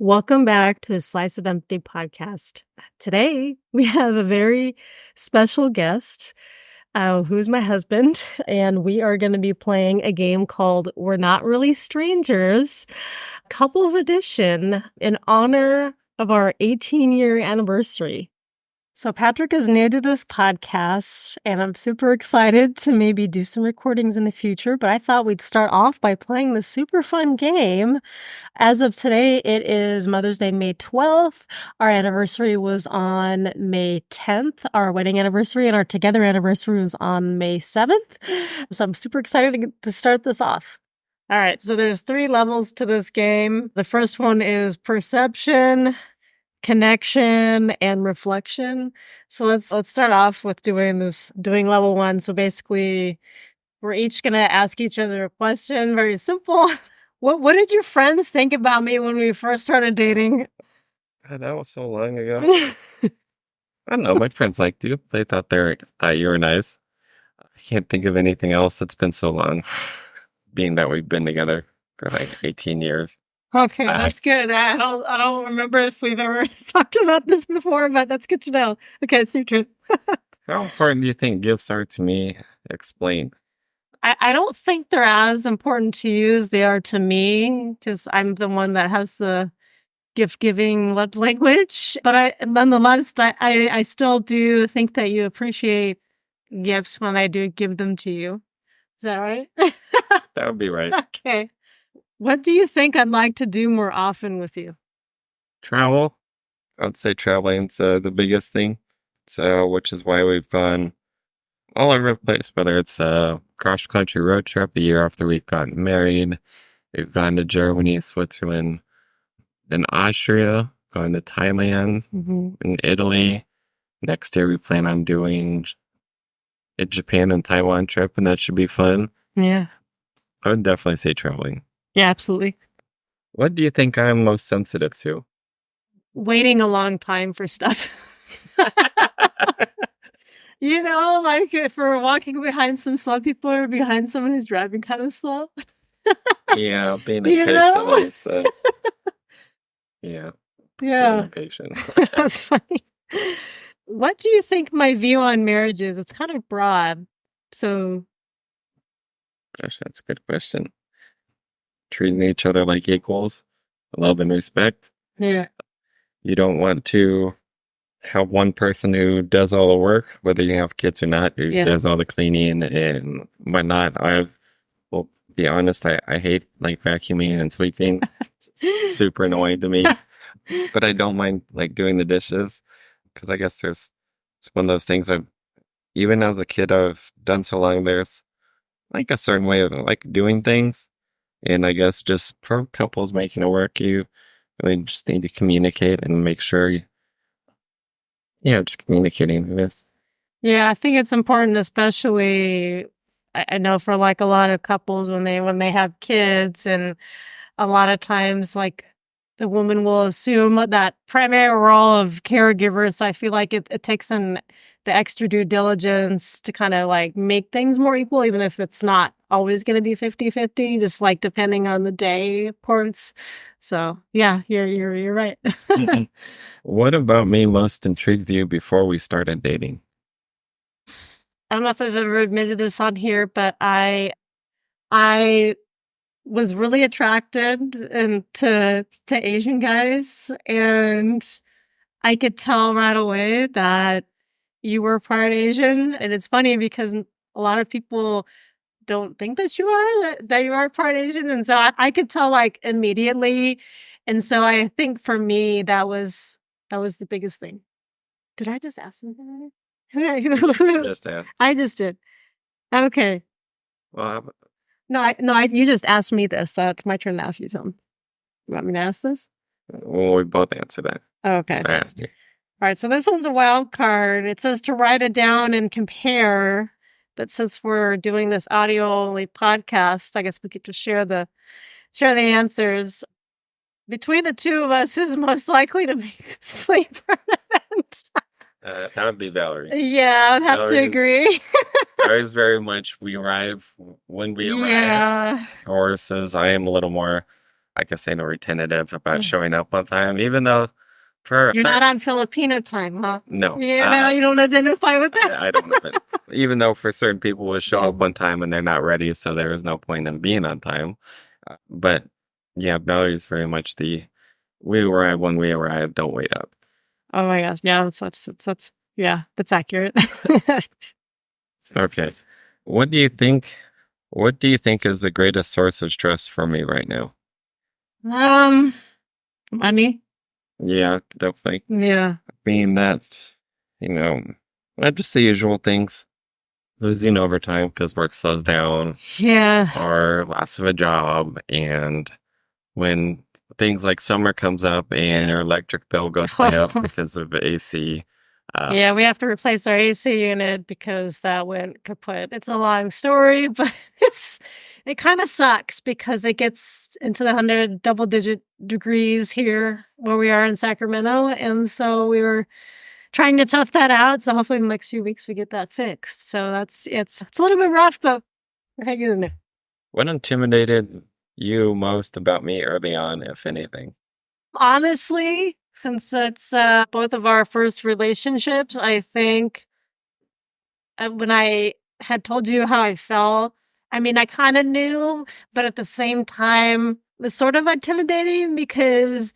Welcome back to a Slice of Empathy podcast. Today, we have a very special guest, who's my husband, and we are going to be playing a game called We're Not Really Strangers, Couples Edition, in honor of our 18-year anniversary. So Patrick is new to this podcast, and I'm super excited to maybe do some recordings in the future, but I thought we'd start off by playing this super fun game. As of today, it is Mother's Day, May 12th. Our anniversary was on May 10th, our wedding anniversary, and our together anniversary was on May 7th. So I'm super excited to start this off. All right, so there's 3 levels to this game. The first one is perception, connection, and reflection. So let's start off with doing level 1. So basically, we're each going to ask each other a question. Very simple. What did your friends think about me when we first started dating? God, that was so long ago. I don't know. My friends liked you. They thought you were nice. I can't think of anything else. It's been so long, being that we've been together for like 18 years. Okay, that's good. I don't remember if we've ever talked about this before, but that's good to know. Okay, it's your turn. How important do you think gifts are to me? Explain. I don't think they're as important to you as they are to me, because I'm the one that has the gift-giving love language. But nonetheless, I still do think that you appreciate gifts when I do give them to you. Is that right? That would be right. Okay. What do you think I'd like to do more often with you? Travel. I'd say traveling's the biggest thing. So, which is why we've gone all over the place, whether it's a cross-country road trip the year after we've gotten married. We've gone to Germany, Switzerland, and Austria, going to Thailand, and Italy. Next year, we plan on doing a Japan and Taiwan trip, and that should be fun. Yeah. I would definitely say traveling. Yeah, absolutely. What do you think I'm most sensitive to? Waiting a long time for stuff. You know, like if we're walking behind some slow people or behind someone who's driving kind of slow. Yeah, being impatient is... yeah. Yeah. Impatient. That's funny. What do you think my view on marriage is? It's kind of broad. So... Gosh, that's a good question. Treating each other like equals, love and respect. Yeah. You don't want to have one person who does all the work, whether you have kids or not, who does all the cleaning and whatnot. Well, be honest, I hate like vacuuming and sweeping. It's super annoying to me. But I don't mind like doing the dishes, because I guess it's one of those things that even as a kid I've done so long, there's like a certain way of like doing things. And I guess just for couples making it work, you really just need to communicate and make sure just communicating this. Yeah, I think it's important, especially I know for like a lot of couples when they have kids, and a lot of times like the woman will assume that primary role of caregiver. So I feel like it takes the extra due diligence to kind of like make things more equal, even if it's not always going to be 50-50, just like depending on the day, of course. So yeah, you're right. What about me most intrigued you before we started dating? I don't know if I've ever admitted this on here, but I was really attracted to Asian guys, and I could tell right away that you were part Asian. And it's funny because a lot of people don't think that you are part Asian, and so I could tell like immediately. And so I think for me that was the biggest thing. Did I just ask something? Just ask. I just did. Okay. Well, You just asked me this, so it's my turn to ask you something. You want me to ask this? Well, we both answer that. Okay. So I asked you. All right, so this one's a wild card. It says to write it down and compare, but since we're doing this audio-only podcast, I guess we could just share the answers. Between the two of us, who's most likely to make a sleeper event? That would be Valerie. Yeah, I would have to agree. Valerie's very much, we arrive when we arrive. Yeah. Or says, I am a little more I guess I know we're tentative about showing up on time, even though for You're not on Filipino time, huh? no, You don't identify with that. I don't know. But even though for certain people will show up on time and they're not ready, so there is no point in being on time. But yeah, Valerie's very much the we arrive when we arrive, don't wait up. Oh my gosh, yeah, that's yeah, that's accurate. Okay. What do you think? What do you think is the greatest source of stress for me right now? Money. Yeah, definitely. Yeah. Being that, you know, not just the usual things. Losing overtime because work slows down, Yeah. or loss of a job, and when things like summer comes up and your electric bill goes way up because of AC. Yeah, we have to replace our AC unit because that went kaput. It's a long story, but it kind of sucks because it gets into the double-digit degrees here where we are in Sacramento, and so we were trying to tough that out. So hopefully in the next few weeks we get that fixed. So it's a little bit rough, but we're hanging in there. What intimidated you most about me early on, if anything? Honestly, since it's both of our first relationships, I think when I had told you how I felt, I mean, I kind of knew, but at the same time, it was sort of intimidating because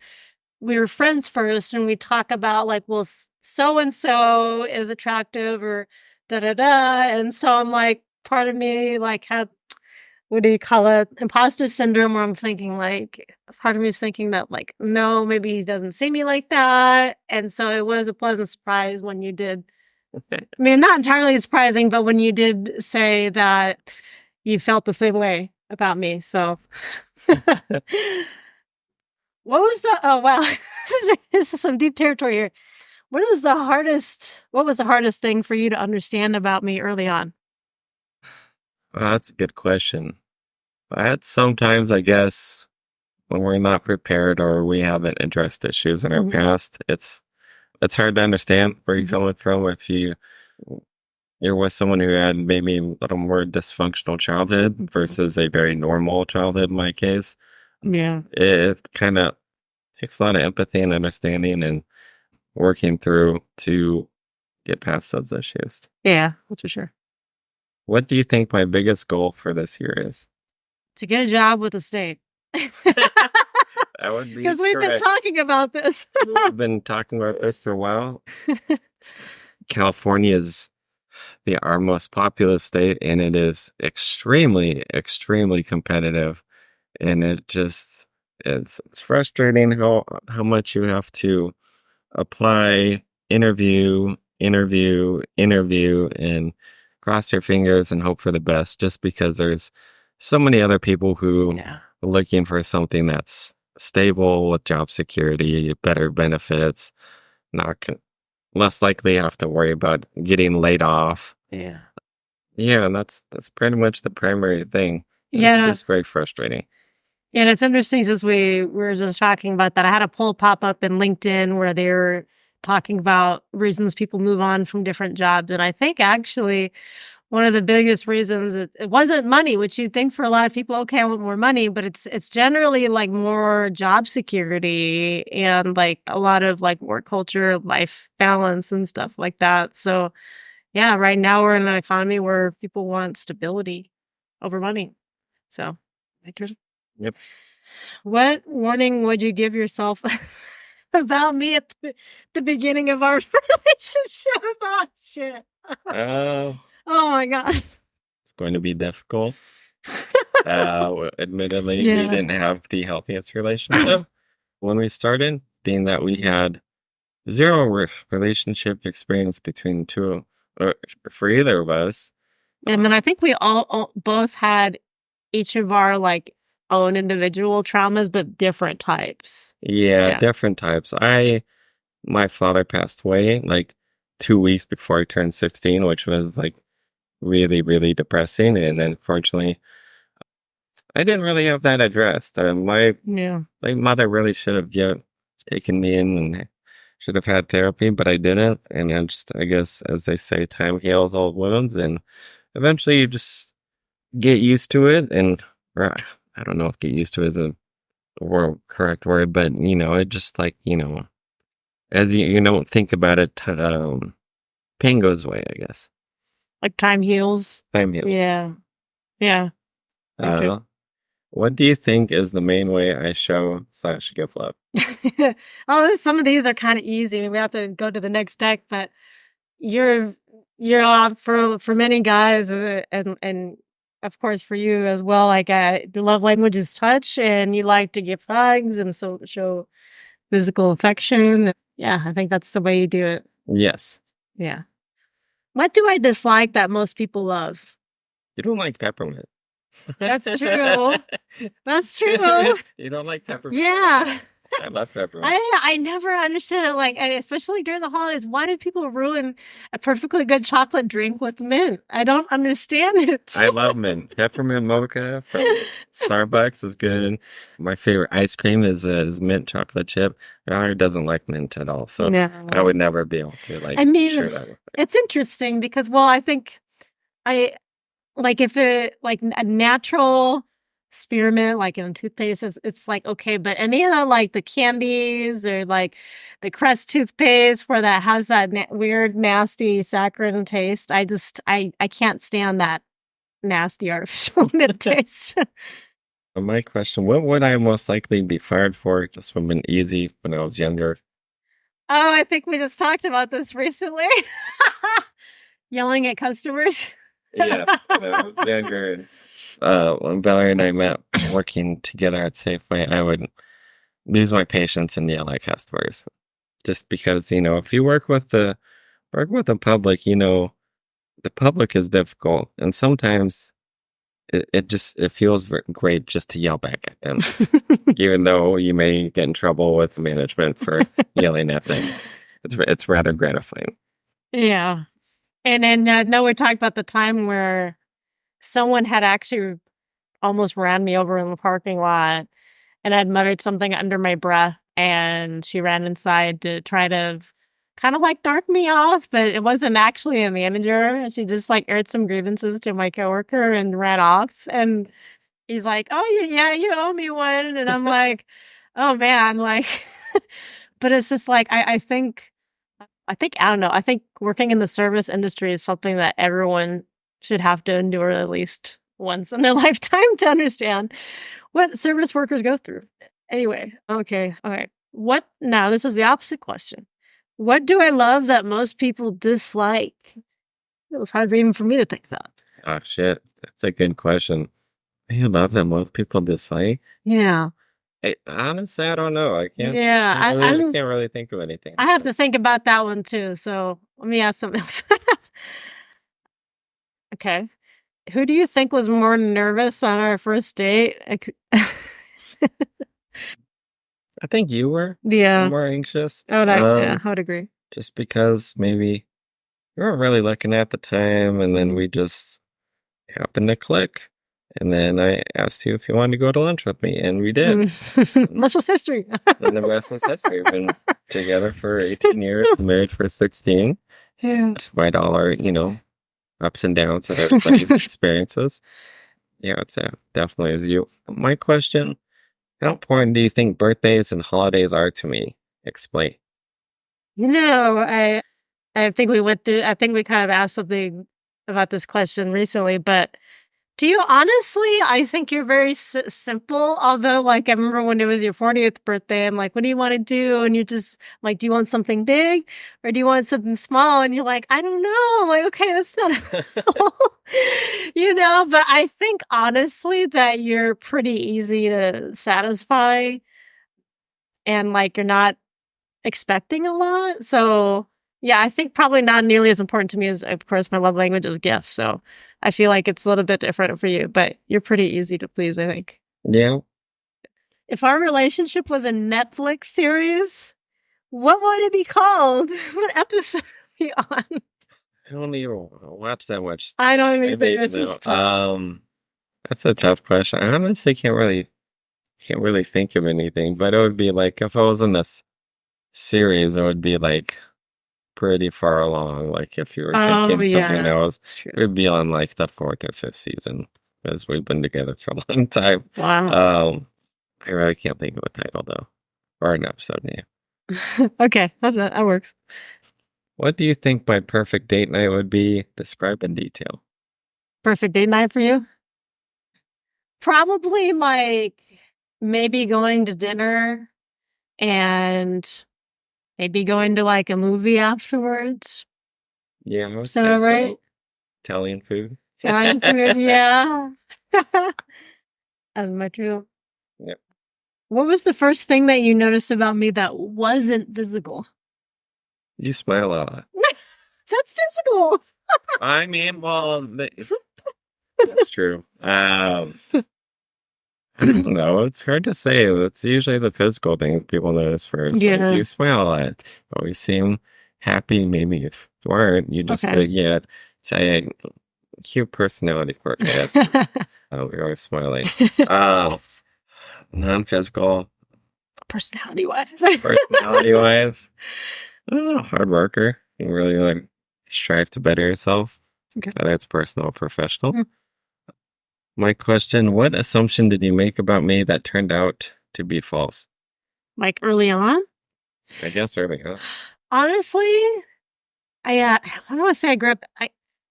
we were friends first and we talk about like, well, so and so is attractive or da da da. And so I'm like, part of me like had, what do you call it? Imposter syndrome, where I'm thinking like, part of me is thinking that like, no, maybe he doesn't see me like that. And so it was a pleasant surprise when you did. I mean, not entirely surprising, but when you did say that you felt the same way about me. So what was oh wow, this is some deep territory here. What was the hardest thing for you to understand about me early on? Well, that's a good question. But sometimes, I guess, when we're not prepared or we haven't addressed issues in our past, it's hard to understand where you're coming from if you're with someone who had maybe a little more dysfunctional childhood versus a very normal childhood in my case. Yeah. It kind of takes a lot of empathy and understanding and working through to get past those issues. Yeah, that's for sure. What do you think my biggest goal for this year is? To get a job with the state. That would be because we've been talking about this. We've been talking about this for a while. California is our most populous state, and it is extremely, extremely competitive. And it's frustrating how much you have to apply, interview, and cross your fingers and hope for the best, just because there's so many other people who are looking for something that's stable with job security, better benefits, less likely have to worry about getting laid off. Yeah. Yeah, and that's pretty much the primary thing. Yeah. It's just very frustrating. Yeah, and it's interesting since we were just talking about that. I had a poll pop up in LinkedIn where they were talking about reasons people move on from different jobs. And I think actually one of the biggest reasons it wasn't money, which you'd think for a lot of people, okay, I want more money, but it's generally like more job security and like a lot of like work culture, life balance and stuff like that. So yeah, right now we're in an economy where people want stability over money. So yep. What warning would you give yourself about me at the beginning of our relationship? Oh shit. Oh my God. It's going to be difficult. Admittedly, we didn't have the healthiest relationship when we started, being that we had zero relationship experience between for either of us. And then I think we all both had each of our like own individual traumas, but different types. Yeah, different types. My father passed away like 2 weeks before I turned 16, which was like really, really depressing. And then fortunately, I didn't really have that addressed. My mother really should have taken me in and should have had therapy, but I didn't. And I guess, as they say, time heals all wounds. And eventually you just get used to it. And I don't know if get used to it is a correct word, but it just like, as you don't think about it, pain goes away, I guess. Like time heals. Time heals. Yeah. Yeah. Uh, what do you think is the main way I show/give love? Some of these are kind of easy. We have to go to the next deck, but you're for many guys, and of course for you as well. Like your love language is touch, and you like to give hugs and so show physical affection. Yeah, I think that's the way you do it. Yes. Yeah. What do I dislike that most people love? You don't like peppermint. That's true. That's true. You don't like peppermint? Yeah. I love peppermint. I never understood it. Like, especially during the holidays, why do people ruin a perfectly good chocolate drink with mint? I don't understand it. I love mint. Peppermint mocha from Starbucks is good. My favorite ice cream is mint chocolate chip. My doesn't like mint at all, so No. I would never be able to share that with her. It's interesting because, well, I think if it like a natural spearmint, like in toothpaste, it's like okay, but any of the like the candies or like the Crest toothpaste where that has that weird, nasty saccharine taste, I can't stand that nasty artificial mint taste. My question: what would I most likely be fired for? This would have been easy when I was younger. Oh, I think we just talked about this recently. Yelling at customers. Yeah, when I was younger. When Valerie and I met working together at Safeway, I would lose my patience and yell at customers. Just because, if you work with the public, the public is difficult. And sometimes it feels great just to yell back at them. Even though you may get in trouble with management for yelling at them. It's rather gratifying. Yeah. And then, no, we talked about the time where someone had actually almost ran me over in the parking lot, and I'd muttered something under my breath, and she ran inside to try to kind of like dark me off, but it wasn't actually a manager. She just like aired some grievances to my coworker and ran off. And he's like, "Oh, yeah, you owe me one." And I'm like, "Oh man," like, but it's just like, I think, I don't know. I think working in the service industry is something that everyone should have to endure at least once in their lifetime to understand what service workers go through. Anyway, okay. All right. Now this is the opposite question. What do I love that most people dislike? It was hard even for me to think that. Oh, shit. That's a good question. You love that most people dislike? Yeah. Honestly, I don't know. I can't. Yeah, I can't really think of anything. I have to think about that one too. So let me ask something else. Okay. Who do you think was more nervous on our first date? I think you were Yeah. more anxious. Yeah, I would agree. Just because maybe you weren't really looking at the time, and then we just happened to click. And then I asked you if you wanted to go to lunch with me, and we did. Rest was history. And the rest is history. We've been together for 18 years, married for 16. Yeah. Despite all our, ups and downs of everybody's experiences. Yeah, it's definitely is you. My question: how important do you think birthdays and holidays are to me? Explain. I think we went through. I think we kind of asked something about this question recently, but. Do you honestly? I think you're very simple. Although, like, I remember when it was your 40th birthday, I'm like, what do you want to do? And you're just like, do you want something big or do you want something small? And you're like, I don't know. I'm like, okay, that's not, but I think honestly that you're pretty easy to satisfy and like, you're not expecting a lot. So yeah, I think probably not nearly as important to me as, of course, my love language is gifts. So I feel like it's a little bit different for you, but you're pretty easy to please, I think. Yeah. If our relationship was a Netflix series, what would it be called? What episode are we on? I don't even watch that much. I don't even think this is tough. That's a tough question. I honestly can't really think of anything, but it would be like if I was in this series, it would be like pretty far along. Like if you were thinking something else, it would be on like the 4th or 5th season because we've been together for a long time. Wow. I really can't think of a title though, or an episode name. Okay, that works. What do you think my perfect date night would be? Describe in detail. Perfect date night for you? Probably like maybe going to dinner and maybe going to like a movie afterwards. Yeah, I would So, say right? so. Italian food. Italian food, yeah. My true. Yep. What was the first thing that you noticed about me that wasn't physical? You smile a lot. That's physical. I mean, well, that's true. I don't know. It's hard to say. It's usually the physical things people notice first. Like, Yeah. you smile a lot. Always seem happy. Maybe if you weren't, you just Okay. yeah, say a cute personality quirk. Yes. We're always smiling. Non-physical, Personality wise. personality-wise, I don't know, hard worker. You really like strive to better yourself. Okay. Whether it's personal or professional. Mm. My question, what assumption did you make about me that turned out to be false? Like early on? I guess early on. Honestly, I don't want to say I grew up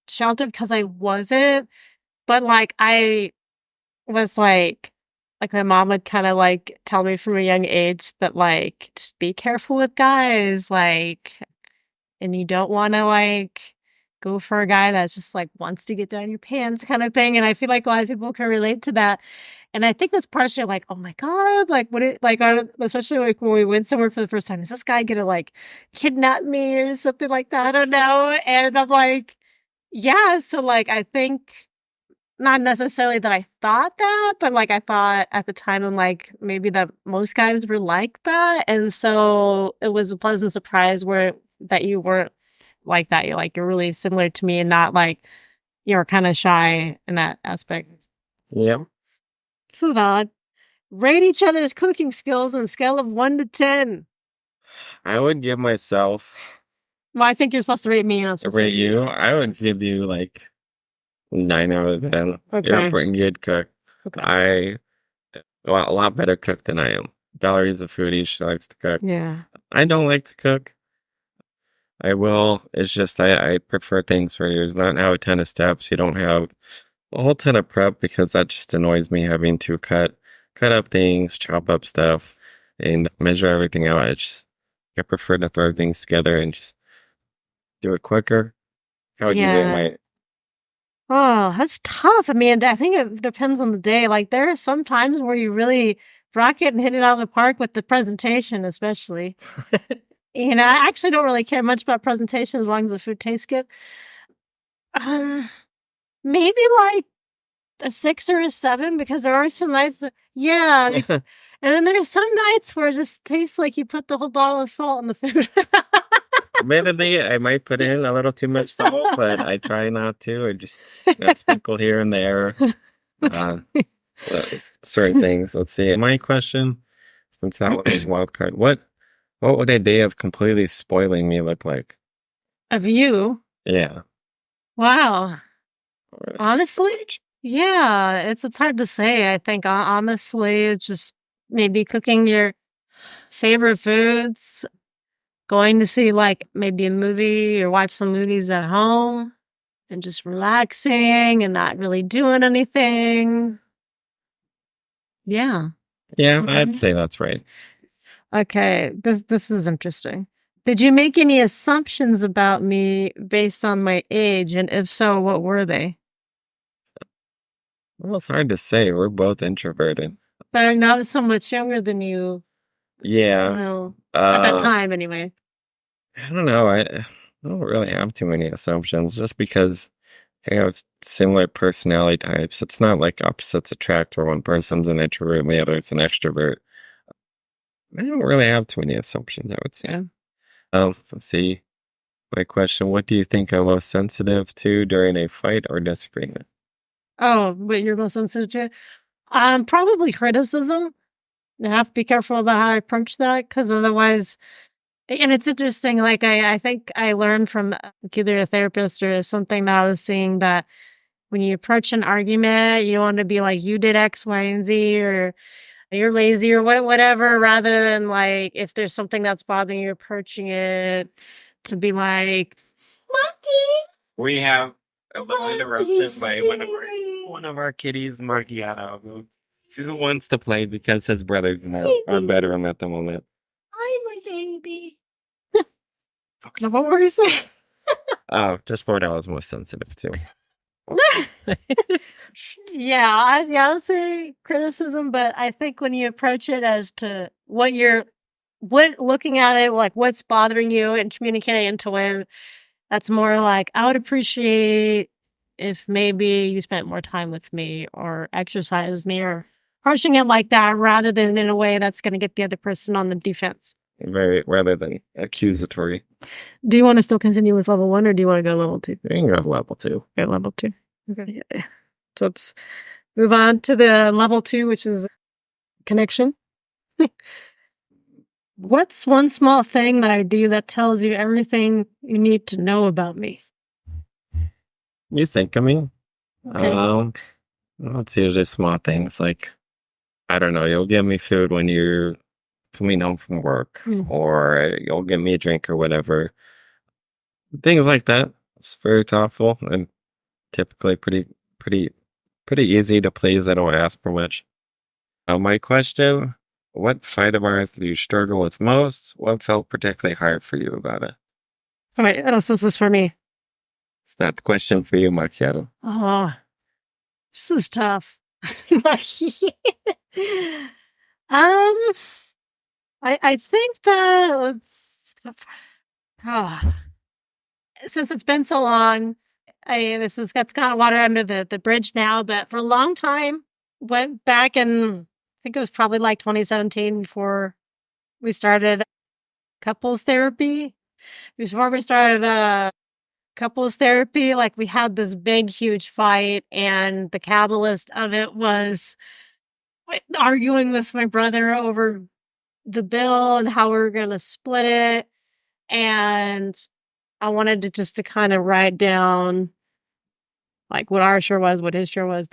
sheltered because I wasn't, but like I was like my mom would kind of like tell me from a young age that like just be careful with guys, like, and you don't want to like go for a guy that's just like wants to get down your pants kind of thing. And I feel like a lot of people can relate to that. And I think that's partially like, oh my God, like what it like, especially like when we went somewhere for the first time, is this guy gonna like kidnap me or something like that? I don't know. And I'm like, yeah. So like, I think not necessarily that I thought that, but like I thought at the time, I'm like, maybe that most guys were like that. And so it was a pleasant surprise that you weren't like that. You're really similar to me and not like you're kind of shy in that aspect. Yeah. This is odd. Rate each other's cooking skills on a scale of 1 to 10. I would give myself, Well, I think you're supposed to rate me. And I'm supposed to rate you, I would give you like 9 out of 10. You're a Okay. pretty good cook. Okay. Well, a lot better cook than I am. Valerie's a foodie. She likes to cook. Yeah. I don't like to cook. I will. It's just I prefer things where there's not have a ton of steps. You don't have a whole ton of prep because that just annoys me having to cut up things, chop up stuff, and measure everything out. I prefer to throw things together and just do it quicker. How would you rate my? Oh, that's tough. I mean, I think it depends on the day. Like, there are some times where you really rock it and hit it out of the park with the presentation, especially. I actually don't really care much about presentation as long as the food tastes good. Maybe like a 6 or a 7 because there are some nights, yeah. And then there's some nights where it just tastes like you put the whole bottle of salt in the food. Admittedly, I might put in a little too much salt, but I try not to. I just sprinkle here and there. Certain things. Let's see. My question, since that one is wild card, what would a day of completely spoiling me look like? Of you? Yeah. Wow. Honestly? Yeah, it's hard to say. I think honestly, it's just maybe cooking your favorite foods, going to see like maybe a movie or watch some movies at home and just relaxing and not really doing anything. Yeah. Yeah, I'd say that's right. Okay, this is interesting. Did you make any assumptions about me based on my age? And if so, what were they? Well, it's hard to say. We're both introverted. But I'm not so much younger than you. Yeah. Well, at that time, anyway. I don't know. I don't really have too many assumptions just because I have similar personality types. It's not like opposites attract where one person's an introvert and the other is an extrovert. I don't really have too many assumptions, I would say. Yeah. Let's see. My question, what do you think I'm most sensitive to during a fight or disagreement? Oh, but you're most sensitive to? Probably criticism. You have to be careful about how I approach that because otherwise, and it's interesting. Like I think I learned from either a therapist or something that I was seeing that when you approach an argument, you want to be like, you did X, Y, and Z, or you're lazy or whatever, rather than like if there's something that's bothering you, approaching it to be like, We have a little interruption by one of our kitties, Margiano, who wants to play because his brothers are bedroom at the moment. "Hi, my baby." Now, what were you saying? Oh, just what I was most sensitive to. Yeah, I would say criticism, but I think when you approach it as to what looking at it, like what's bothering you and communicating into it, that's more like, I would appreciate if maybe you spent more time with me or exercised me or approaching it like that rather than in a way that's going to get the other person on the defense. Very rather than accusatory. Do you want to still continue with level 1 or do you want to go level 2? We can go level 2. Okay, level 2. Okay. Yeah. So let's move on to the level 2, which is connection. What's one small thing that I do that tells you everything you need to know about me? You think of me? Okay. Well, it's usually small things like, I don't know, you'll give me food when you're coming home from work, or you'll give me a drink or whatever. Things like that. It's very thoughtful and typically pretty easy to please. I don't ask for much. My question: what fight of ours do you struggle with most? What felt particularly hard for you about it? All right, what else is this for me? It's not the question for you, Macchiato. Oh, this is tough. I think that since it's been so long, that's kind of water under the bridge now, but for a long time, went back in, I think it was probably like 2017 before we started couples therapy. Before we started couples therapy, like we had this big, huge fight, and the catalyst of it was arguing with my brother over the bill and how we were going to split it. And I wanted to kind of write down like what our share was, what his share was,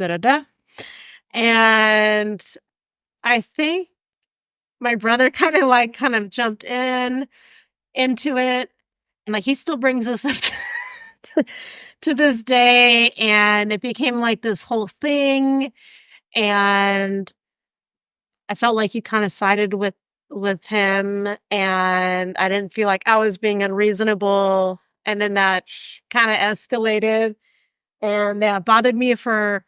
And I think my brother kind of jumped into it. And like he still brings us up to this day. And it became like this whole thing. And I felt like he kind of sided with him, and I didn't feel like I was being unreasonable. And then that kind of escalated, and that bothered me for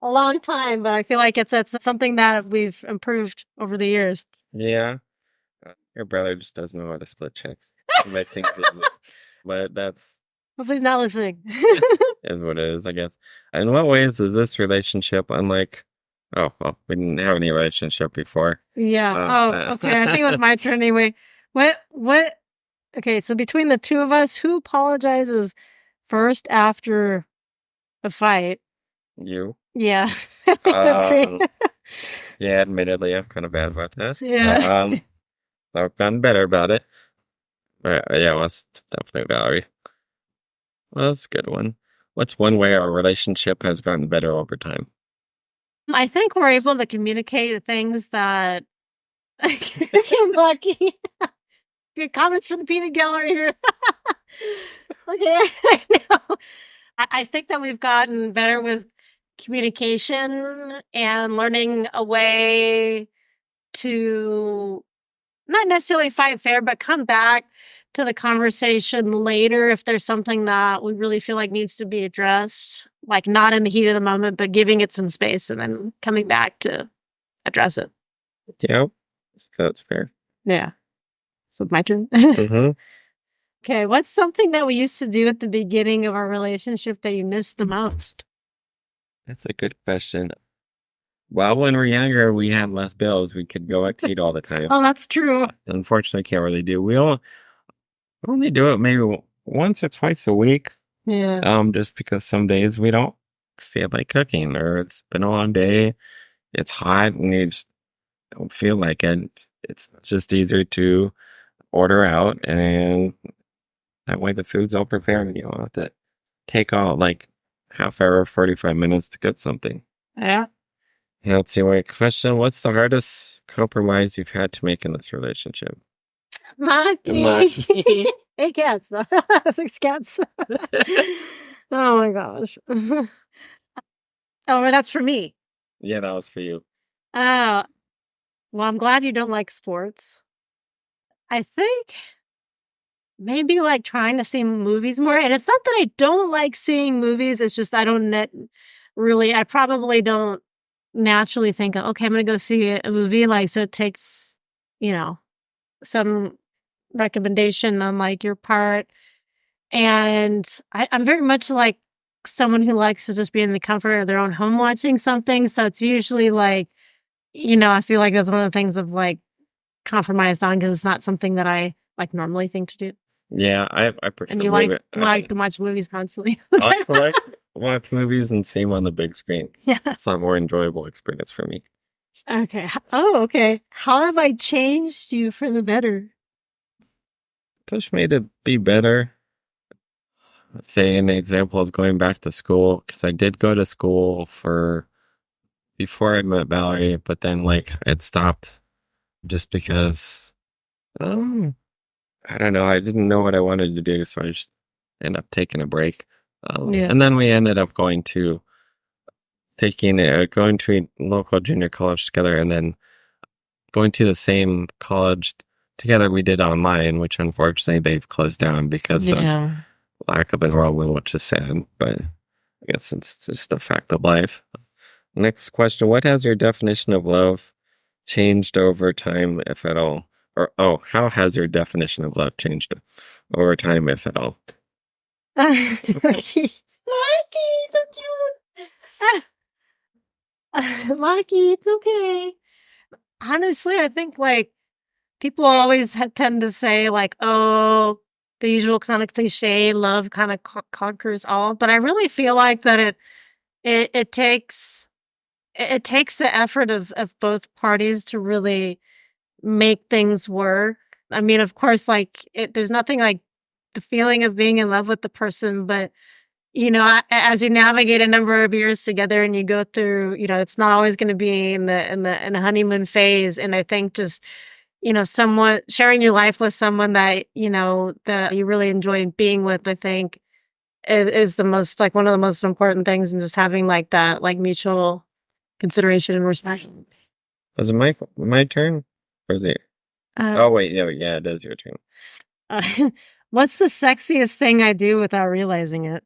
a long time. But I feel like it's something that we've improved over the years. Yeah, your brother just doesn't know how to split checks. Make things easy. But that's hopefully he's not listening. is what it is, I guess. In what ways is this relationship unlike? Oh, well, we didn't have any relationship before. Yeah. Okay. I think it was my turn anyway. What? Okay, so between the two of us, who apologizes first after a fight? You? Yeah. Yeah, admittedly, I'm kind of bad about that. Yeah. I've gotten better about it. But yeah, well, that's definitely Valerie. Well, that's a good one. What's one way our relationship has gotten better over time? I think we're able to communicate things that lucky. Good comments from the peanut gallery here. Okay, I know. I think that we've gotten better with communication and learning a way to not necessarily fight fair, but come back to the conversation later if there's something that we really feel like needs to be addressed, like not in the heat of the moment, but giving it some space and then coming back to address it. Yeah, that's fair. Yeah. So my turn. Mm-hmm. Okay, what's something that we used to do at the beginning of our relationship that you miss the most? That's a good question. Well, when we were younger, we had less bills. We could go out to eat all the time. Oh, that's true. Unfortunately, can't really do. We only do it maybe once or twice a week. Yeah. Just because some days we don't feel like cooking, or it's been a long day, it's hot, and you just don't feel like it. It's just easier to order out, and that way the food's all prepared, and you don't have to take all like half hour, 45 minutes to cook something. Yeah. Yeah, let's see. My question: what's the hardest compromise you've had to make in this relationship? Maki. Hey, cats. 6 cats. Oh my gosh. Oh, well, that's for me. Yeah, that was for you. Oh, well, I'm glad you don't like sports. I think maybe like trying to see movies more. And it's not that I don't like seeing movies. It's just I don't really, I probably don't naturally think, okay, I'm going to go see a movie. Like, so it takes, you know, some recommendation on like your part. And I'm very much like someone who likes to just be in the comfort of their own home watching something. So it's usually like, I feel like that's one of the things of like compromised on because it's not something that I like normally think to do. Yeah, I prefer And you like to watch movies constantly. I like watch movies and see them on the big screen. Yeah. It's a more enjoyable experience for me. Okay. Oh, okay. How have I changed you for the better? Push me to be better. Let's say an example is going back to school because I did go to school for before I met Valerie, but then like it stopped just because I don't know, I didn't know what I wanted to do, so I just ended up taking a break. Yeah. And then we ended up going to a local junior college together, and then going to the same college together we did online, which unfortunately they've closed down because of lack of enrollment, which is sad, but I guess it's just a fact of life. Next question: what has your definition of love changed over time, if at all? Or, how has your definition of love changed over time, if at all? Mikey, so cute. Mikey, it's okay. Honestly, I think like people always tend to say like, oh, the usual kind of cliche, love kind of conquers all. But I really feel like that it takes the effort of both parties to really make things work. I mean, of course, like there's nothing like the feeling of being in love with the person, but as you navigate a number of years together and you go through, it's not always going to be in the honeymoon phase. And I think just, someone sharing your life with someone that, that you really enjoy being with, I think is the most, like one of the most important things, and just having like that, like mutual consideration and respect. Was it my turn? Or is it? Oh, wait. Yeah, it is your turn. What's the sexiest thing I do without realizing it?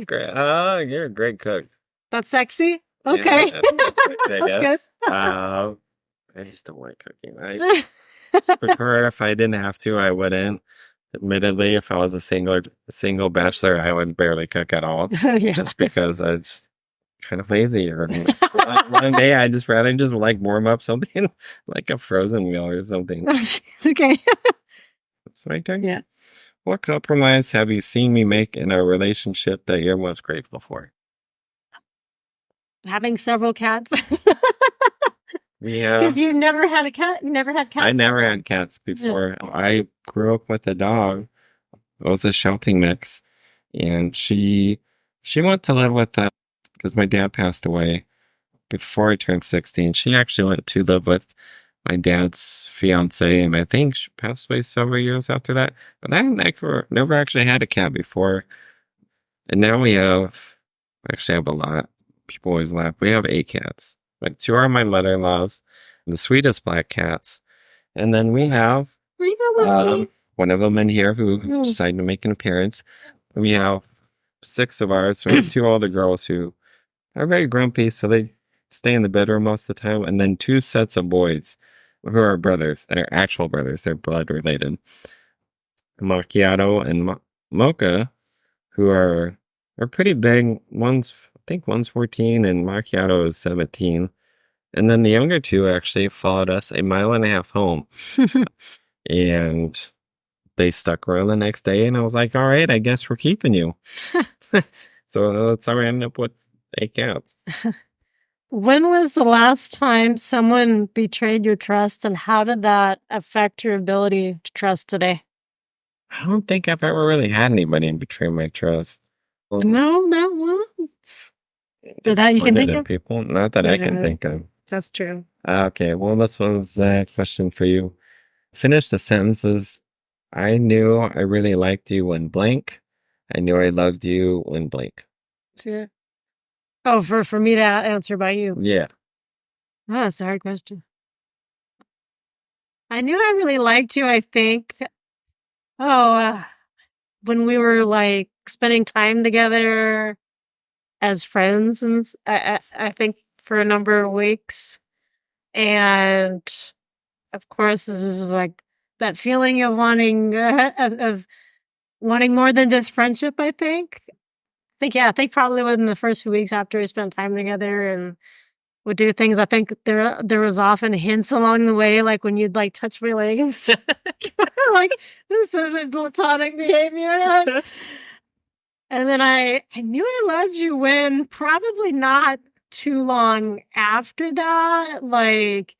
Great. Oh, you're a great cook. That's sexy? Okay. Yeah, that's sexy, I guess. Good. I just don't like cooking. I just prefer if I didn't have to, I wouldn't. Admittedly, if I was a single bachelor, I would barely cook at all. Yeah. Just because I just kind of lazy. Or one day I just rather just like warm up something like a frozen meal or something. It's okay. It's my turn. Yeah. What compromise have you seen me make in a relationship that you're most grateful for? Having several cats. Yeah. Because you never had a cat? You never had cats? I never had cats before. Yeah. I grew up with a dog. It was a shouting mix. And she went to live with us because my dad passed away before I turned 16. She actually went to live with my dad's fiance, and I think she passed away several years after that. But I never actually had a cat before. And now we actually have a lot. People always laugh. We have 8 cats. Like 2 are my mother-in-law's, the sweetest black cats. And then we have one of them in here who decided to make an appearance. We have 6 of ours. We have 2 older girls who are very grumpy, so they stay in the bedroom most of the time. And then 2 sets of boys who are brothers, and are actual brothers. They're blood related. Macchiato and Mocha, who are pretty big. I think one's 14 and Macchiato is 17. And then the younger 2 actually followed us a mile and a half home. And they stuck around the next day, and I was like, all right, I guess we're keeping you. So that's how I ended up with 8 cats. When was the last time someone betrayed your trust, and how did that affect your ability to trust today? I don't think I've ever really had anybody betray my trust. No, not once. That you can think of? People, not that I can think of. That's true. Okay, well, this one's a question for you. Finish the sentences. I knew I really liked you when blank. I knew I loved you when blank. Yeah. Oh, for me to answer by you. Yeah. Oh, that's a hard question. I knew I really liked you, I think. When we were like spending time together as friends, and I think for a number of weeks. And of course, this is like that feeling of wanting of wanting more than just friendship. I think probably within the first few weeks after we spent time together and would do things. I think there was often hints along the way, like when you'd like touch my legs, like this isn't platonic behavior. And then I knew I loved you when probably not too long after that, like,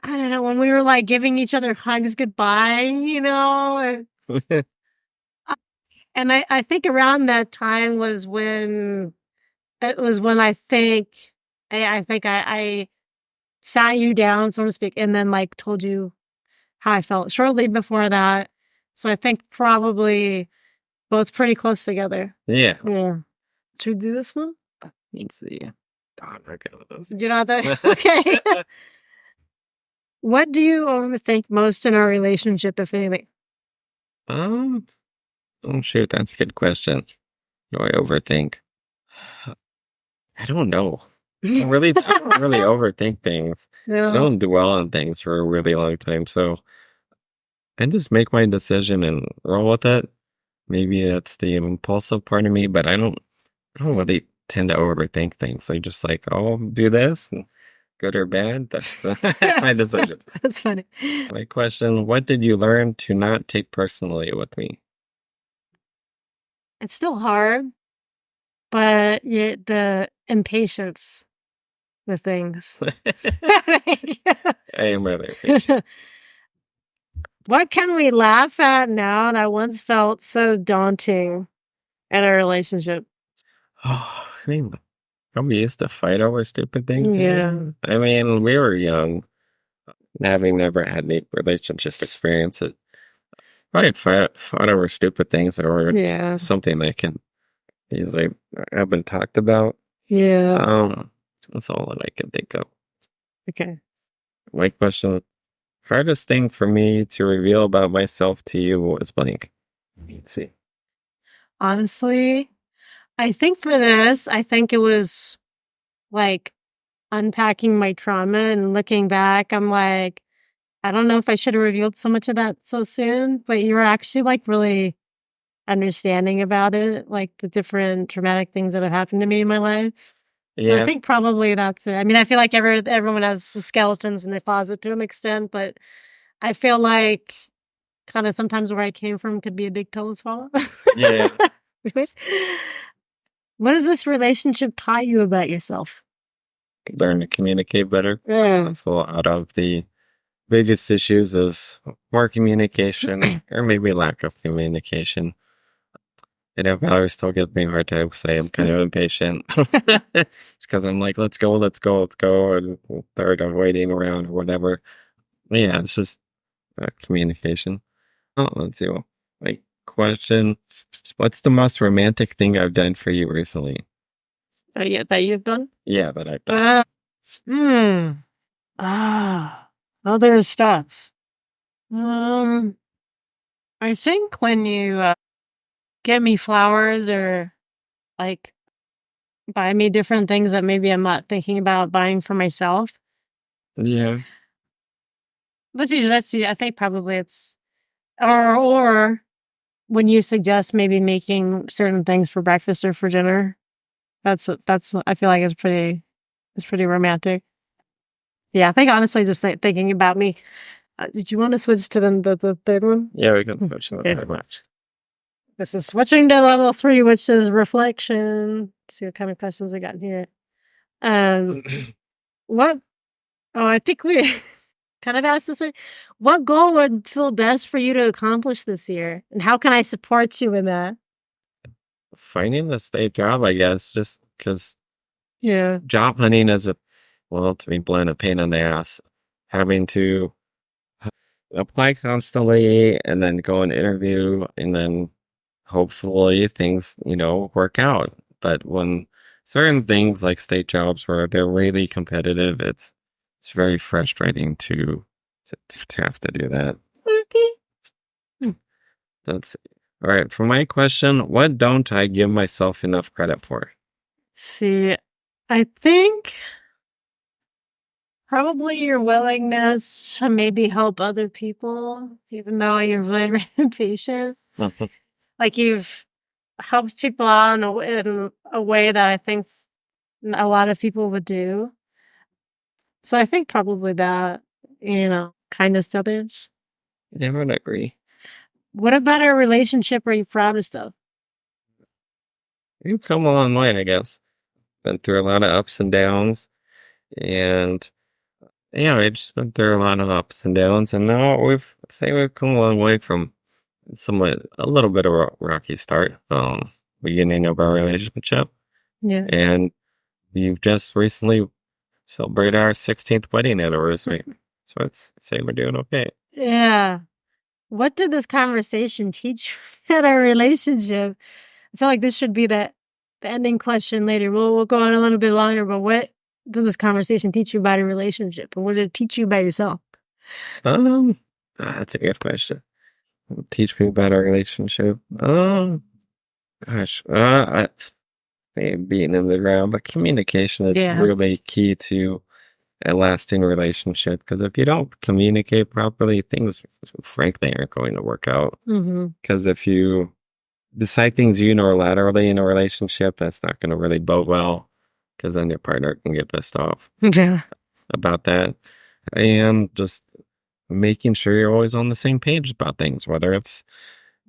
I don't know, when we were like giving each other hugs goodbye, and I think around that time was when I think I sat you down, so to speak, and then like told you how I felt shortly before that. So I think probably both pretty close together. Yeah. Should we do this one? Let's see. God, I got those. Do you know that? Okay. What do you overthink most in our relationship, if anything? Oh shoot, that's a good question. Do I overthink? I don't know. I don't really overthink things. No. I don't dwell on things for a really long time, so I just make my decision and roll with it. Maybe that's the impulsive part of me, but I don't really tend to overthink things. I just like, oh, I'll do this, and good or bad. That's my decision. That's funny. My question: what did you learn to not take personally with me? It's still hard, but the impatience with things. I am rather impatient. What can we laugh at now that once felt so daunting in a relationship? Oh, I mean, we used to fight over stupid things. Yeah. I mean, we were young, having never had any relationship experience. It probably fought over stupid things or something that can easily have been talked about. Yeah. That's all that I can think of. Okay. My question: hardest thing for me to reveal about myself to you was blank. Let's see. Honestly, I think for this, it was like unpacking my trauma and looking back. I'm like, I don't know if I should have revealed so much of that so soon, but you're actually like really understanding about it, like the different traumatic things that have happened to me in my life. So I think probably that's it. I mean, I feel like everyone has skeletons in their closet to an extent, but I feel like kind of sometimes where I came from could be a big pill to swallow. Yeah. What has this relationship taught you about yourself? Learn to communicate better. Yeah. So out of the biggest issues is more communication or maybe lack of communication. Valerie still gives me a hard time because I am kind of impatient. Because I'm like, let's go, and third of waiting around or whatever. Yeah, it's just communication. Oh, let's see. My question: what's the most romantic thing I've done for you recently? Yeah, that you've done? Yeah, that I've done. Other stuff. I think when you get me flowers or like buy me different things that maybe I'm not thinking about buying for myself. Yeah. That's I think probably it's or when you suggest maybe making certain things for breakfast or for dinner. That's I feel like it's pretty romantic. Yeah, I think honestly just thinking about me. Did you want to switch to the third one? Yeah, we can switch to the third one. This is switching to level 3, which is reflection. Let's see what kind of questions we got here. What? Oh, I think we kind of asked this way. What goal would feel best for you to accomplish this year, and how can I support you in that? Finding a state job, I guess, just because Yeah. Job hunting is to be blunt, a pain in the ass. Having to apply constantly and then go and interview and then hopefully things, work out. But when certain things like state jobs where they're really competitive, it's very frustrating to have to do that. Okay. That's all right. For my question, what don't I give myself enough credit for? See, I think probably your willingness to maybe help other people, even though you're very impatient. Like you've helped people out in a way that I think a lot of people would do. So I think probably that, kindness to others. I would agree. What about a relationship are you proudest of? You've come a long way, I guess. Been through a lot of ups and downs, and yeah, we just went through a lot of ups and downs, and now we've come a long way from a little bit of a rocky start, beginning of our relationship, Yeah. and we've just recently celebrated our 16th wedding anniversary, so I'd say we're doing okay. Yeah. What did this conversation teach you at our relationship? I feel like this should be the ending question later. We'll go on a little bit longer, but what did this conversation teach you about a relationship? And what did it teach you about yourself? That's a good question. Teach me about our relationship. Gosh, being in the ground, but communication is really key to a lasting relationship. Because if you don't communicate properly, things frankly aren't going to work out. Because if you decide things unilaterally in a relationship, that's not going to really bode well. Because then your partner can get pissed off about that, and just making sure you're always on the same page about things, whether it's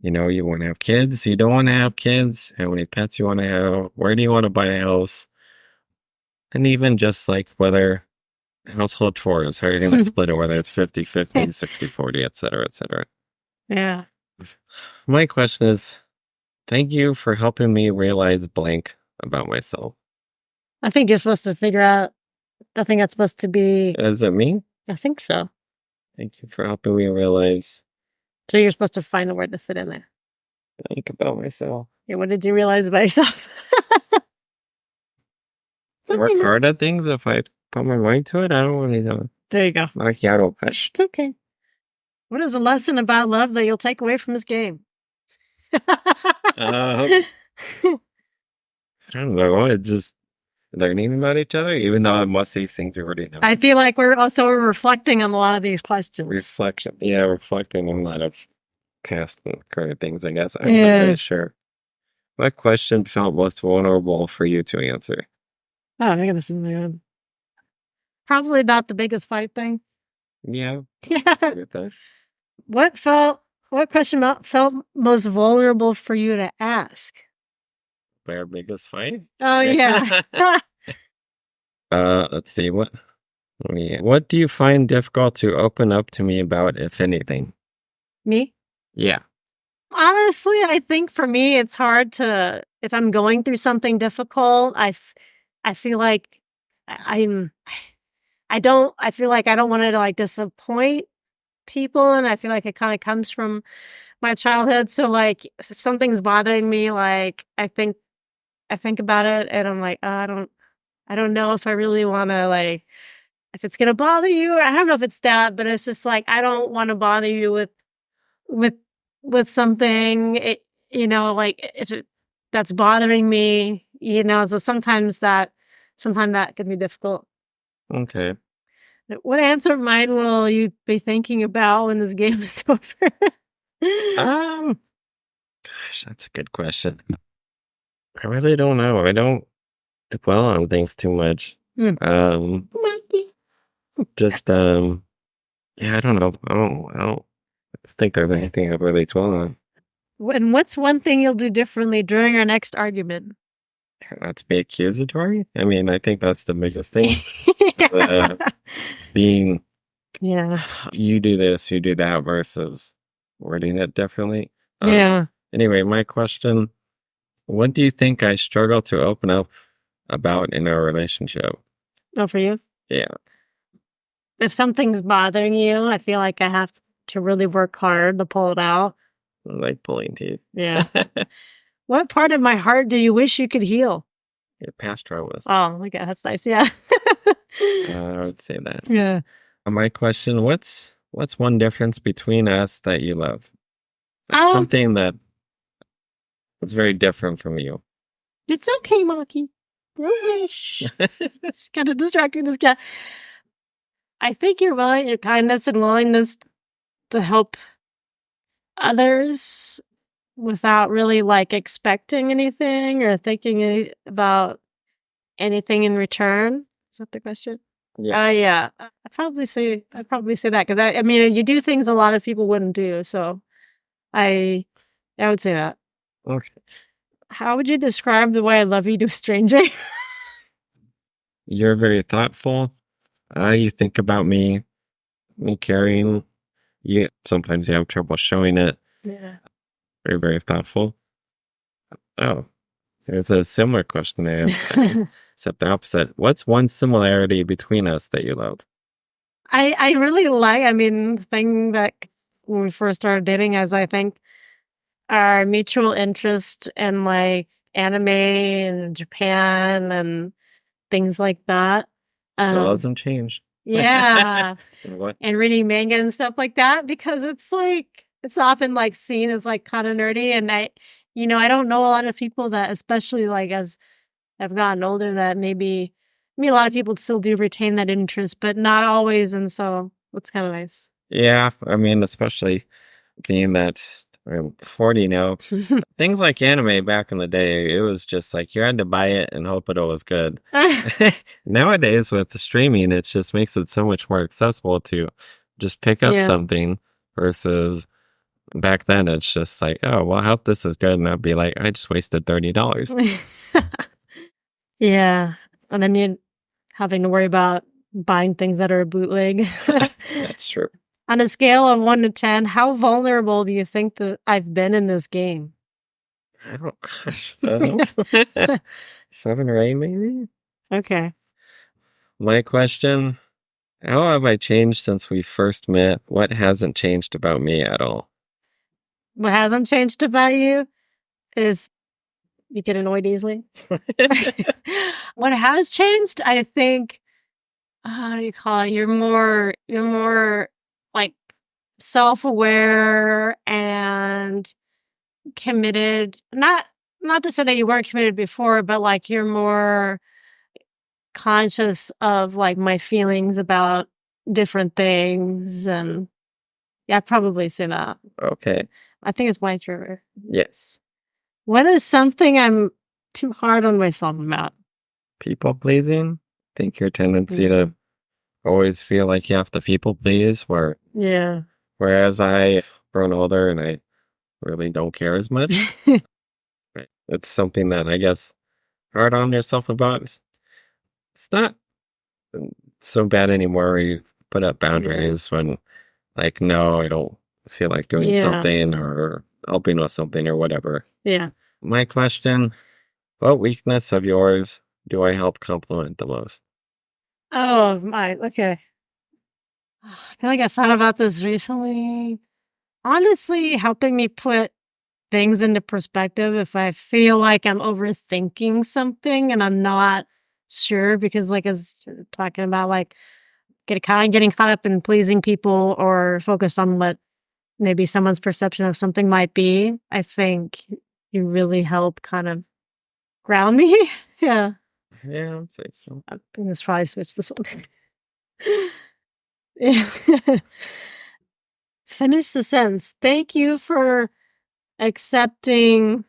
you want to have kids, you don't want to have kids, how many pets you want to have, where do you want to buy a house, and even just like whether household chores, how are you going to split it, whether it's 50-50, 60-40, etc., etc. Yeah. My question is, thank you for helping me realize blank about myself. I think you're supposed to figure out, I think that's supposed to be... Is it me? I think so. Thank you for helping me realize... So you're supposed to find a word to fit in there. Think about myself. Yeah, what did you realize about yourself? Work hard at things if I put my mind to it. I don't really know. There you go. Like, I don't push. It's okay. What is a lesson about love that you'll take away from this game? I don't know. It's just learning about each other, even though most of these things we already know. I feel like we're also reflecting on a lot of these questions. Reflection. Yeah, reflecting on a lot of past and current things, I guess. I'm not really sure. What question felt most vulnerable for you to answer? Oh, I think this is my own. Probably about the biggest fight thing. Yeah. Yeah. What question felt most vulnerable for you to ask? By our biggest fight? Oh, yeah. Let's see. What do you find difficult to open up to me about, if anything? Me? Yeah. Honestly, I think for me, it's hard to, if I'm going through something difficult, I feel like I feel like I don't want to like disappoint people. And I feel like it kind of comes from my childhood. So like if something's bothering me, like I think about it and I'm like, I don't know if I really want to like, if it's going to bother you. I don't know if it's that, but it's just like, I don't want to bother you with something, like if that's bothering me, so sometimes that can be difficult. Okay. What answer of mine will you be thinking about when this game is over? Gosh, that's a good question. I really don't know. I don't dwell on things too much. Yeah, I don't know. I don't think there's anything I really dwell on. And what's one thing you'll do differently during our next argument? Not to be accusatory. I mean, I think that's the biggest thing. Being, you do this, you do that, versus wording it differently. Yeah. Anyway, my question: what do you think I struggle to open up about in our relationship. Oh, for you? Yeah. If something's bothering you, I feel like I have to really work hard to pull it out. Like pulling teeth. Yeah. What part of my heart do you wish you could heal? Your past traumas. Oh, my God, that's nice. Yeah. I would say that. Yeah. My question, what's one difference between us that you love? Like Um, something that is very different from you. It's okay, Maki. Shh. It's kind of distracting, this cat. I think your kindness and willingness to help others without really like expecting anything or thinking about anything in return. Is that the question? Yeah. Yeah. I'd probably say that because I mean, you do things a lot of people wouldn't do. So I would say that. Okay. How would you describe the way I love you to a stranger? You're very thoughtful. You think about me, caring. Sometimes you have trouble showing it. Yeah. Very, very thoughtful. Oh, there's a similar question I have, except the opposite. What's one similarity between us that you love? I really like, I mean, the thing that when we first started dating is I think our mutual interest in like anime and Japan and things like that. Still hasn't changed. Yeah. What? And reading manga and stuff like that because it's like, it's often like seen as like kind of nerdy. And I don't know a lot of people that, especially like as I've gotten older, that maybe, I mean, a lot of people still do retain that interest, but not always. And so it's kind of nice. Yeah, I mean, especially being that I'm 40 now. Things like anime back in the day, it was just like you had to buy it and hope it was good. Nowadays, with the streaming, it just makes it so much more accessible to just pick up Yeah. something versus back then, it's just like, oh, well, I hope this is good. And I'd be like, I just wasted $30. Yeah. And then you're having to worry about buying things that are bootleg. That's true. On a scale of 1 to 10, how vulnerable do you think that I've been in this game? I don't, gosh, 7 or 8 maybe? Okay. My question, how have I changed since we first met? What hasn't changed about me at all? What hasn't changed about you is you get annoyed easily. What has changed, I think, how do you call it? You're more like self-aware and committed. Not to say that you weren't committed before, but like you're more conscious of like my feelings about different things. And yeah, I'd probably say that. Okay. I think it's White River. Yes. What is something I'm too hard on myself about? People pleasing. I think your tendency to always feel like you have to people please, Yeah. whereas I've grown older and I really don't care as much. Right. It's something that I guess hard on yourself about. It's not so bad anymore where you put up boundaries when like, no, I don't feel like doing something or helping with something or whatever. Yeah. My question, what weakness of yours do I help compliment the most? Oh, my. Okay. I feel like I thought about this recently. Honestly, helping me put things into perspective if I feel like I'm overthinking something and I'm not sure because like as you're talking about like getting caught up in pleasing people or focused on what maybe someone's perception of something might be, I think you really help kind of ground me. Yeah. Yeah, I'd say so. I'm gonna try to switch this one. Finish the sentence. Thank you for accepting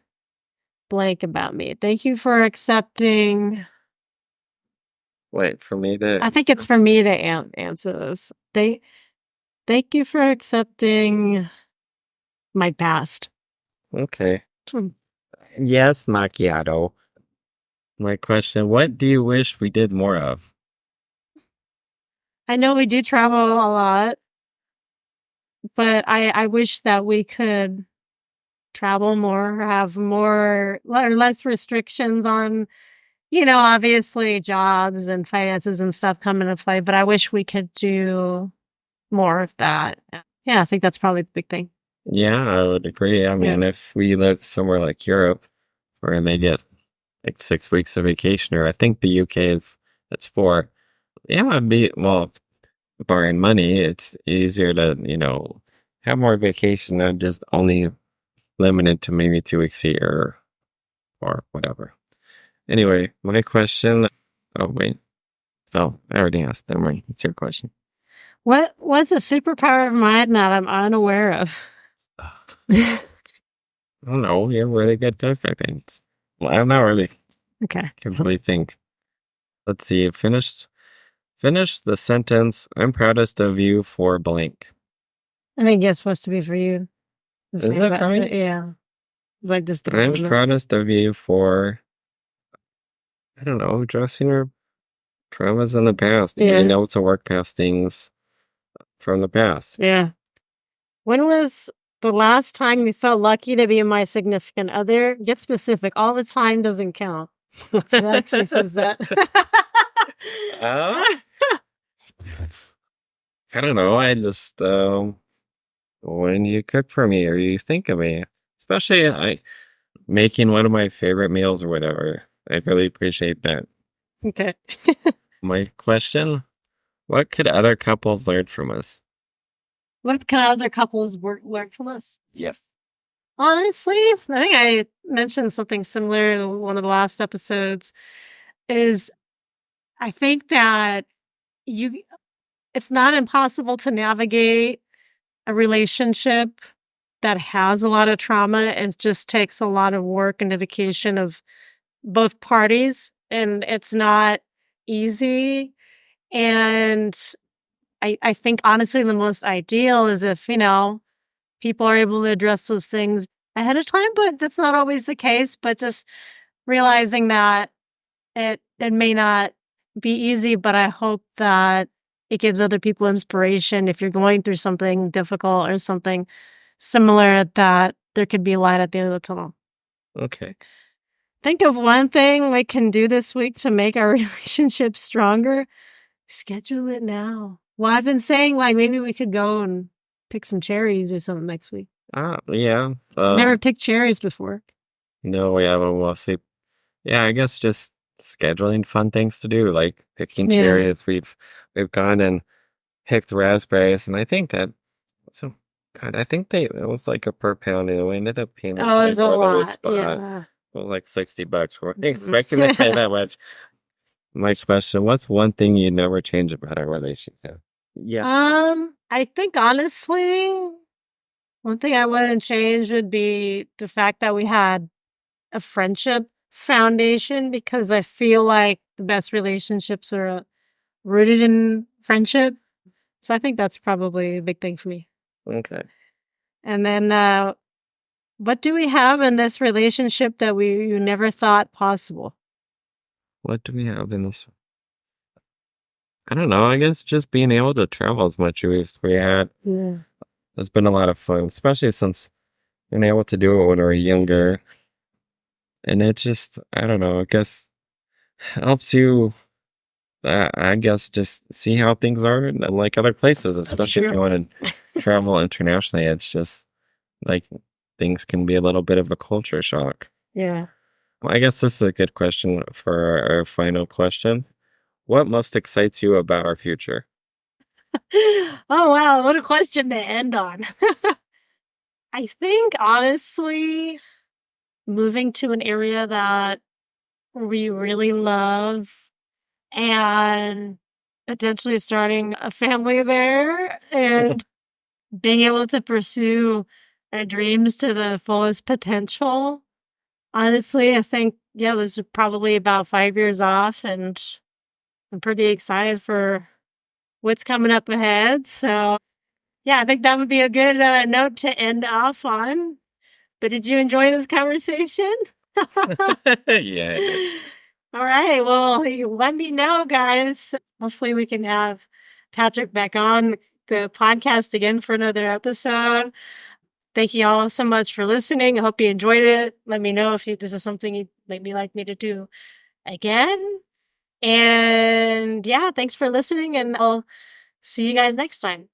blank about me. Thank you for accepting. Wait, for me to. I think it's for me to answer this. Thank you for accepting my past. Okay. Hmm. Yes, macchiato. My question, what do you wish we did more of? I know we do travel a lot, but I wish that we could travel more, have more or less restrictions on Obviously jobs and finances and stuff come into play, but I wish we could do more of that. Yeah, I think that's probably the big thing. Yeah, I would agree. I Yeah. mean, if we live somewhere like Europe, where they get like 6 weeks of vacation, or I think the UK is that's 4. Yeah, it'd be well, barring money, it's easier to, have more vacation than just only limited to maybe 2 weeks a year or whatever. Anyway, my question. Oh wait. Oh, I already asked. Never mind. It's your question. What's a superpower of mine that I'm unaware of? I don't know. You're really good cook, I think. Well, I'm not really. Okay. Can't really think. Let's see. Finish the sentence. I'm proudest of you for blank. I think it's supposed to be for you. Is that for me? Yeah. It's like just I'm proudest of you for, I don't know, addressing your traumas in the past. Yeah. Being able to work past things from the past. Yeah. When was the last time you felt lucky to be my significant other? Get specific. All the time doesn't count. It actually says that. I don't know. I just when you cook for me or you think of me, especially making one of my favorite meals or whatever. I really appreciate that. Okay. My question: what could other couples learn from us? What can other couples learn from us? Yes. Honestly, I think I mentioned something similar in one of the last episodes. Is I think that it's not impossible to navigate a relationship that has a lot of trauma. It just takes a lot of work and dedication of both parties, and it's not easy. And I think honestly the most ideal is if, people are able to address those things ahead of time, but that's not always the case. But just realizing that it may not be easy, but I hope that it gives other people inspiration if you're going through something difficult or something similar, that there could be light at the end of the tunnel. Okay. Think of one thing we can do this week to make our relationship stronger. Schedule it now. Well, I've been saying maybe we could go and pick some cherries or something next week. Yeah. Never picked cherries before. No, we haven't. We'll see. Yeah, I guess just scheduling fun things to do, like picking cherries. We've gone and picked raspberries, and I think that so. God, I think it was like a per pound, and we ended up paying it was a lot. Yeah. Well, like $60. We're expecting to pay that much. My question: what's one thing you'd never change about our relationship? Yes. I think honestly, one thing I wouldn't change would be the fact that we had a friendship foundation, because I feel like the best relationships are rooted in friendship. So I think that's probably a big thing for me. Okay. And then, what do we have in this relationship that you never thought possible? What do we have in this? I don't know. I guess just being able to travel as much as we had. Yeah. It's been a lot of fun, especially since being able to do it when we were younger. And it just, I don't know, I guess helps you, I guess, just see how things are in like other places, especially if you want to travel internationally. It's just like things can be a little bit of a culture shock. Yeah. Well, I guess this is a good question for our final question. What most excites you about our future? Oh, wow. What a question to end on. I think, honestly, moving to an area that we really love and potentially starting a family there and being able to pursue our dreams to the fullest potential. Honestly, I think, this is probably about 5 years off, and I'm pretty excited for what's coming up ahead. So, I think that would be a good note to end off on. But did you enjoy this conversation? Yeah. All right. Well, let me know, guys. Hopefully we can have Patrick back on the podcast again for another episode. Thank you all so much for listening. I hope you enjoyed it. Let me know if this is something you'd maybe like me to do again. And yeah, thanks for listening, and I'll see you guys next time.